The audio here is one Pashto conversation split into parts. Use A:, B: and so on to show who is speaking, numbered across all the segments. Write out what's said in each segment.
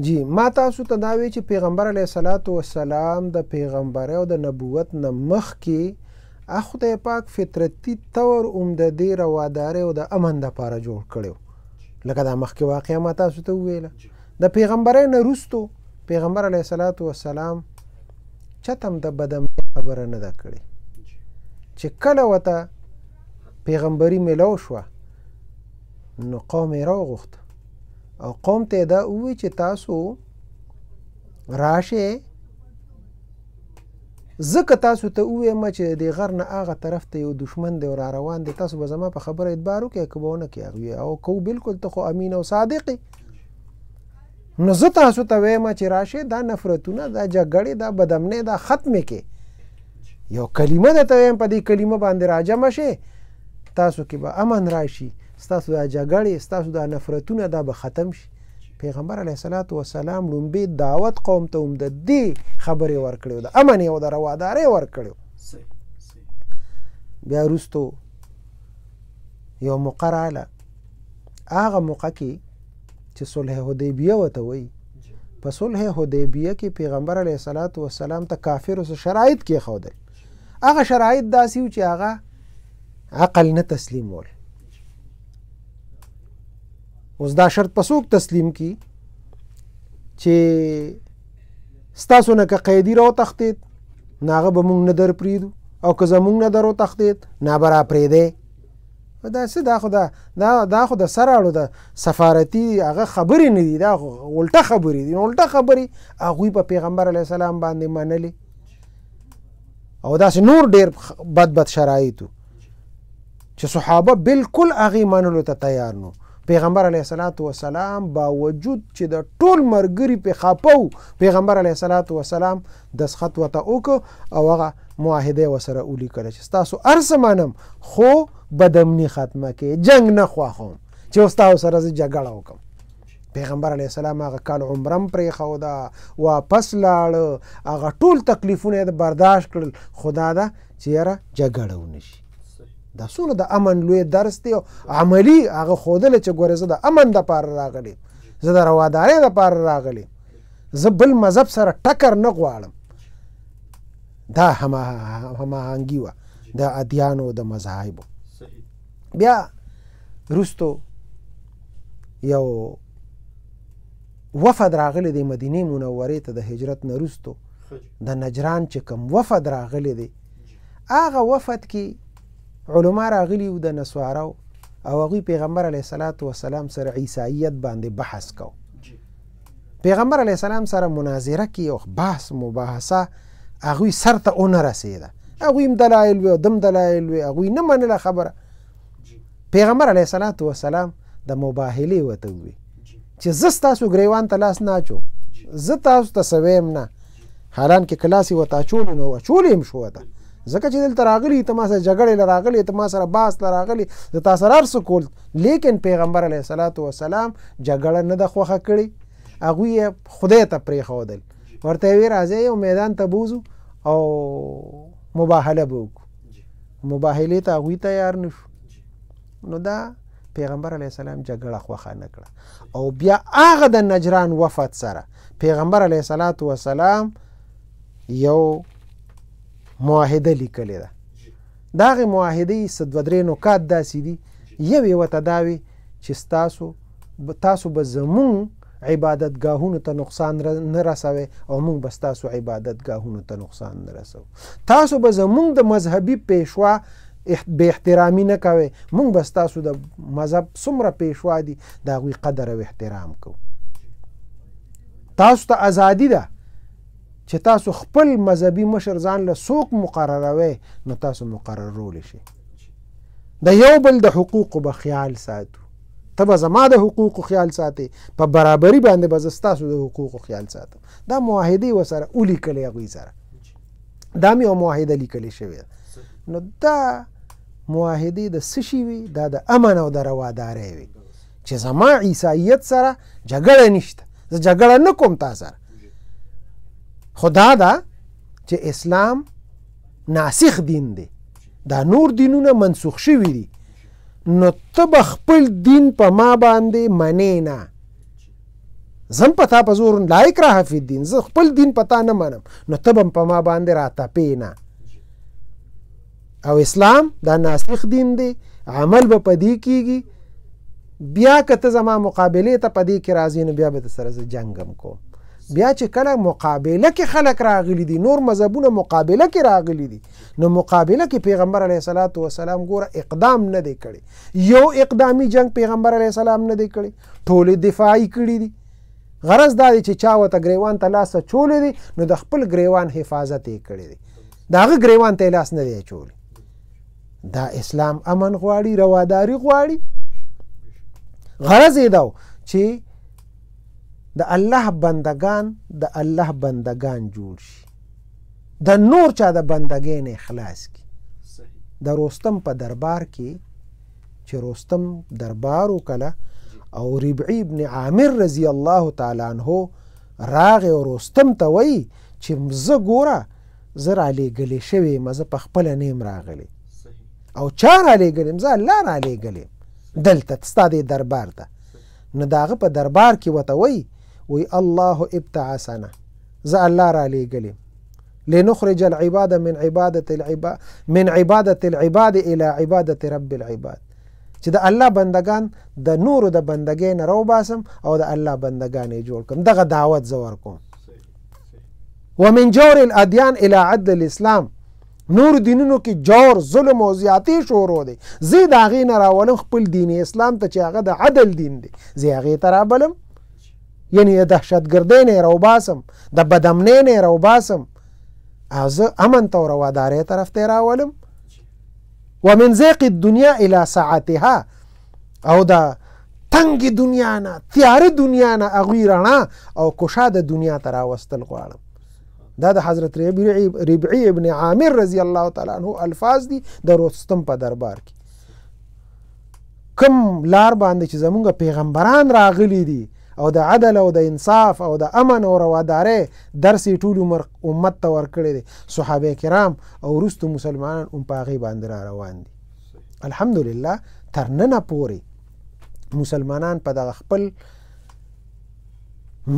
A: جی ما تاسو ته دا وی چې پیغمبر علیه الصلاۃ والسلام د پیغمبرۍ او د نبوت نه مخکې خدای پاک فطرتي طور د دې روادارۍ او د امن دپاره جوړ کړی لکه دا مخکې واقعه ما تاسو ته وویله د پیغمبرۍ نه وروستو پیغمبر علیه الصلاۃ والسلام چاته هم د بدامنۍ خبره نه ده کړې چې کله ورته پیغمبري میلاو شوه نو قوم یې راوغوښته او قوم ته دا ووی چې تاسو راشئ ځکه تاسو ته ووایم چې د غر نه هغه طرف ته یو دشمن دی او را روان دی تاسو به زما په خبره اعتبار وکړئ که به ونه کړئ او که بلکل ته خو امین او صادق نو زه تاسو ته وایم چې راشئ دا نفرتونه دا جګړې دا بدامنۍ دا ختمې کړئ یو کلمه درته وایم په دې کلمه باندې راجمع شئ تاسو کې به امن راشي ستاسو دا جګړې ستاسو دا نفرتونه دا به ختم شي پیغمبر علیه الصلاۃ والسلام لومبي دعوت قوم ته هم د دې خبرې ورکړې د امن او د روادارۍ ورکړې بیا وروستو یو موقع راغله هغه موقع کې چې صلح حدیبیه ورته وایي په صلح حدیبیه کې پیغمبر علیه الصلاۃ والسلام ته کافرو څه شرایط کېښودل هغه شرایط داسې وو چې هغه عقل نه تسلیمول اوس دا شرط په څوک تسلیم کی چې ستاسو نه که قیدي راوتښتېد نو هغه به موږ نه در پرېږدو او که زموږ نه در وتښتېد نه به را پرېږدی داسې دا خو د سراړو د سفارتي هغه خبرې نه دي دا الټه خبرې دي نو الټه خبرې هغوی په پیغمبر علیه السلام باندې منلې او داسې نور ډېر بد شرایط وو چې صحابه بالکل هغې منلو ته تیار نو پیغمبر علیه الصلاۃ والسلام باوجود چې د ټول مرګري په خاپو پیغمبر علیه الصلاۃ والسلام دسخط ورته وکړو او هغه معاهده ورسره ولیکله چې ستاسو هر څه منم خو بدامني ختمه کړئ جنګ نه خوښوم چې اوس تاسو سره زه جګړه وکړم پیغمبر علیه السلام هغه کال عمره هم پرېښوده واپس لاړه هغه ټول تکلیفونه یې برداشت کړل خدا ده چې یاره جګړه ونه شي دا څونه د امن لوی درس دی او عملي هغه ښودله چې ګورې زه د امن دپاره راغلی زه د روادارۍ دپاره راغلی زه بل مذهب سره ټکر نه غواړم دا هماهنګي وه د ادیانو د مذاهبو بیا وروستو یو وفد راغلی دی مدینې منورې ته د هجرت نه وروستو د نجران چې کوم وفد راغلی دی هغه وفد کې علما راغلي وو د نسوارو او هغوی پیغمبر علیه الصلاۃ والسلام سره عیسایت باندې بحث کو پیغمبر علیه السلام سره مناظره کې او بحث مباحثه هغوی سر ته ونه رسېده هغوی هم دلایل وي او دم دلایل وي هغوی نه منله خبره پیغمبر علیه الصلاۃ والسلام د مباهلې ورته ووي چې زه ستاسو ګریوان ته لاس نه اچوم زه تاسو ته څه ویم نه حالانکې که لاس یې ورته اچولو نو اچولی هم شو ته ځکه چې دلته راغلي ته ما سره جګړې له راغلي ته ما سره بحث له راغلي د تا سره هر څه کول لیکن پیغمبر علیه الصلاۃ والسلام جګړه نه ده خوښه کړې هغوی یې خدای ته پرېښودل ورته یې ویې راځئ یو میدان ته بوځو او مباهله به وکړو مباهلې ته هغوی تیار نه شو نو دا پیغمبر علیه السلام جګړه خوښه نه کړه او بیا هغه د نجران وفد سره پیغمبر علیه الصلاۃ والسلام یو معاهده لیکلې ده د هغې معاهدې څه دوه درې نکات داسې دي یو یې ورته دا وي چې تاسو به زمونږ عبادتګاهونو ته نقصان نه رسوئ او موږ به ستاسو عبادتګاهونو ته نقصان نه رسوو تاسو به زمونږ د مذهبي پیشوا بې احترامي نه کوئ موږ به ستاسو د مذهب څومره پیشوا دي د هغوی قدر او احترام کوو تاسو ته ازادي ده چې تاسو خپل مذهبي مشر ځان له څوک مقرروئ نو تاسو مقررولی شئ د یو بل د حقوقو به خیال ساتو ته به زما د حقوقو خیال ساتې په برابري باندې به زه ستاسو د حقوقو خیال ساتم دا معاهدې ورسره ولیکلې هغوی سره دا مې یو معاهده لیکلې شوې ده نو دا معاهدې د څه شي وي دا د امن او د روادارۍ وي چې زما عیسایت سره جګړه نشته زه جګړه نه کوم تا سره خدا دا چې اسلام ناسخ دین دی دا نور دینونه منسوخ شوي دي نو ته به خپل دین په ما باندې منې نه زم پتا په زور لا اکراه فی الدین، زه خپل دین پتا نه منم نو ته به په ما باندې راتپې نه. او اسلام دا ناسخ دین دی، عمل به په دې کېږي. بیا که ته زما مقابلې ته په دې کې راځې نو بیا به در سره زه جنګ هم کوم. بیا چې کله مقابله کې خلک راغلي دي، نور مذهبونه مقابله کې راغلي دي، نو مقابله کې پیغمبر علیه الصلاۃ والسلام ګوره اقدام نه دی کړی. یو اقدامي جنگ پیغمبر علیه السلام نه دی کړی، ټولې دفاعي کړي دي. غرض دا دی چې چا ورته ګریوان ته لاس اچولی دی نو د خپل ګریوان حفاظت یې کړی دی، د هغه ګریوان ته یې لاس نه دی اچولی. دا اسلام امن غواړي، رواداري غواړي. غرض یې دا چې د الله بندگان جوړ شي، د نور چا د بندګۍ نه اخلاص کی. د رستم په دربار کې چې رستم دربار وکړه او ربعی ابن عامر رضی الله تعالی عنه راغی او رستم ته وایي چې زه ګوره زه رالیږلی شوی یم، زه په خپله نیم راغلی. او چا رالیږلی یم؟ زه الله رالیږلی یم دلته ستا دې دربار ته. نو د هغه په دربار کې ورته وایي الله ابتعثنا، زه الله رالیږلی یم لنخرج العباد من عبادة العباد الى عبادة رب العباد، چې د الله بندگان د نورو د بندګۍ نه راوباسم او د الله بندگان یې جوړ کړم. دغه دعوت زه ورکوم. ومن جور الادیان الى عدل الاسلام، نور دینونو کې جور، ظلم او زیاتی شروع دی، زه د هغې نه راولم خپل دین اسلام ته چې هغه د عدل دین دی، زه هغې ته رابلم. یعنی د دهشتګردۍ نه یې راوباسم، د بدامنۍ نه یې راوباسم، او زه امن ته او روادارۍ طرف ته یې راولم. ومن ضيق الدنيا الى ساعتها، او دا تنگ دنیا نه، تیار دنیا نه هغوی رڼا او کشاده دنیا ته راوستل غواړم. دا د حضرت ربعی ابن عامر رضی الله تعالی عنه الفاظ دي د رستم په دربار کې. کوم لار باندې چې زمونږ پیغمبران راغلي دي او د عدل او د انصاف او د امن او روادارۍ درس یې ټول عمر امت ته ورکړی دی، صحابه کرام او وروستو مسلمانان هم په هغې باندې را روان دي. الحمدلله تر ننه پورې مسلمانان په دغه خپل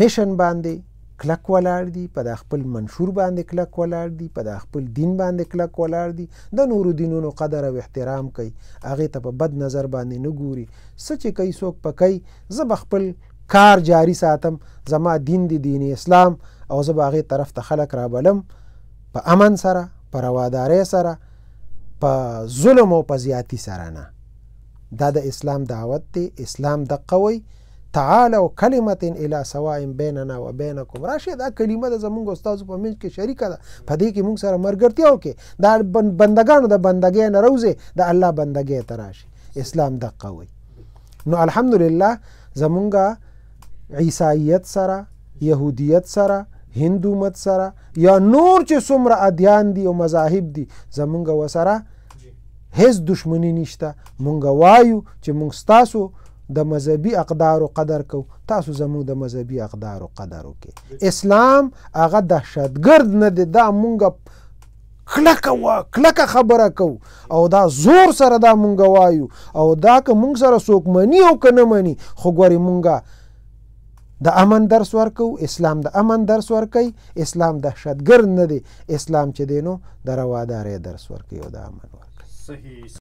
A: میشن باندې کلک ولاړ دي، په د خپل منشور باندې کلک ولاړ دي، په د خپل دین باندې کلک ولاړ دي، د نورو دینونو قدر او احترام کوي، هغې ته په بد نظر باندې نه ګوري. څه چې کوي څوک په کوي، زه به خپل کار جاری ساتم، زما دین دی دین اسلام، او زه به هغې طرف ته خلک رابلم په امن سره، په روادارۍ سره، په ظلم او په زیاتي سره نه. دا د اسلام دعوت دی. اسلام دقه وی تعالوا کلمة الى سواء بیننا و بینکم، راشي دا کلمه د زمونږ استادو په منځ کې شریکه ده، په دې کې مونږ سره ملګرتیا وکړي، دا بندګانو د بندګۍ نه روزي د الله بندګۍ ته راشي. اسلام دقه وی. نو الحمدلله زمونږ عیسایت سره، یهودیت سره، هندومت سره، یا نور چې څومره ادیان دي او مذاهب دي، زمونږ ورسره هیڅ دشمنی نشته. مونږ وایو چې مونږ ستاسو د مذهبي اقدارو قدر کو، تاسو زموږ د مذهبي اقدارو قدر وکړئ. اسلام هغه دهشتګرد نه دی، دا مونږ کلکه خبره کو او دا زور سره دا مونږ وایو، او دا که مونږ سره څوک مني او که نه مني، خو ګورې مونږ د امن درس ورکو. اسلام د امن درس ورکوي، اسلام دهشتګرد نه دی، اسلام چې دی نو د روادارۍ درس ورکوي او د امن ورکوي.